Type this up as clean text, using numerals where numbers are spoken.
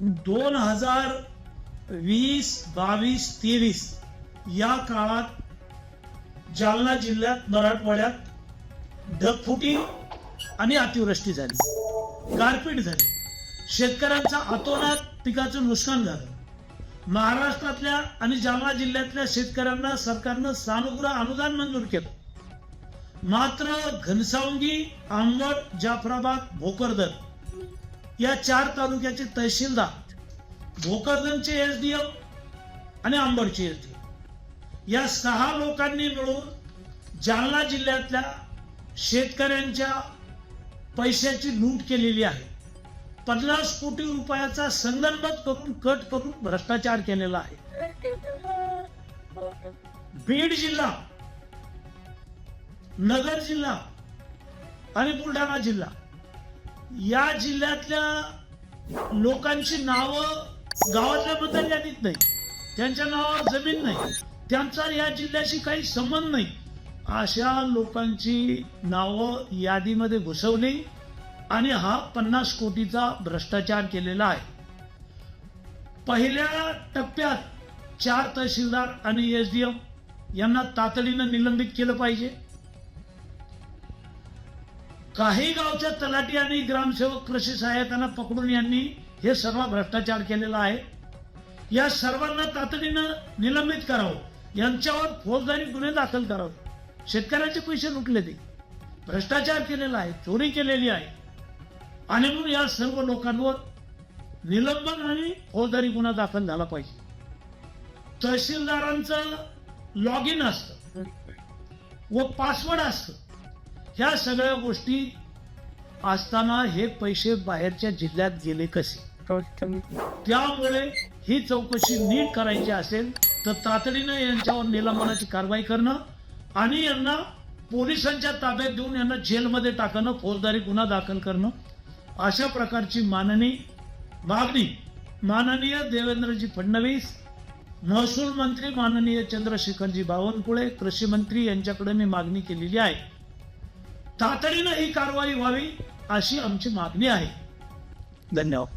2020-22-23 या काळात जालना जिल्ह्यात मराठवाड्यात ढगफुटी आणि अतिवृष्टी झाली, गारपीट झाली, शेतकऱ्यांचा अतोनात पिकाचं नुकसान झालं. महाराष्ट्रातल्या आणि जालना जिल्ह्यातल्या शेतकऱ्यांना सरकारनं सानुग्रह अनुदान मंजूर केलं. मात्र घनसावंगी, अंबड, जाफराबाद, भोकरदन या 4 तालुक्याचे तहसीलदार, भोकरदनचे एसडीएम आणि अंबडचे एसडीएम या 6 लोकांनी मिळून जालना जिल्ह्यातल्या शेतकऱ्यांच्या पैशाची लूट केलेली आहे. 50 कोटी रुपयाचा संगनमत करून कट करून भ्रष्टाचार केलेला आहे. बीड जिल्हा, नगर जिल्हा आणि बुलढाणा जिल्हा या जिल्ह्यातल्या लोकांची नावं गावातल्या मतदार यादीत नाही, त्यांच्या नावावर जमीन नाही, त्यांचा या जिल्ह्याशी काही संबंध नाही, अशा लोकांची नावं यादीमध्ये घुसवली आणि हा 50 कोटीचा भ्रष्टाचार केलेला आहे. पहिल्या टप्प्यात 4 तहसीलदार आणि एसडीएम यांना तातडीनं निलंबित केलं पाहिजे. काही गावच्या तलाठी आणि ग्रामसेवक, कृषी सहाय्यकांना पकडून यांनी हे सर्व भ्रष्टाचार केलेला आहे. या सर्वांना तातडीनं निलंबित करावं, यांच्यावर फौजदारी गुन्हे दाखल करावे. शेतकऱ्याचे पैसे लुटले, ते भ्रष्टाचार केलेला आहे, चोरी केलेली आहे आणि म्हणून या सर्व लोकांवर निलंबन आणि फौजदारी गुन्हा दाखल झाला पाहिजे. तहसीलदारांचं लॉग इन असतं व पासवर्ड असतं. ह्या सगळ्या गोष्टी असताना हे पैसे बाहेरच्या जिल्ह्यात गेले कसे? त्यामुळे ही चौकशी नीट करायची असेल तर तातडीनं यांच्यावर निलंबनाची कारवाई करणं आणि यांना पोलिसांच्या ताब्यात देऊन यांना जेलमध्ये टाकणं, फौजदारी गुन्हा दाखल करणं, अशा प्रकारची मागणी माननीय देवेंद्रजी फडणवीस, महसूल मंत्री माननीय चंद्रशेखरजी बावनकुळे, कृषी मंत्री यांच्याकडे मी मागणी केलेली आहे. तातडीनं ही कारवाई व्हावी अशी आमची मागणी आहे. धन्यवाद.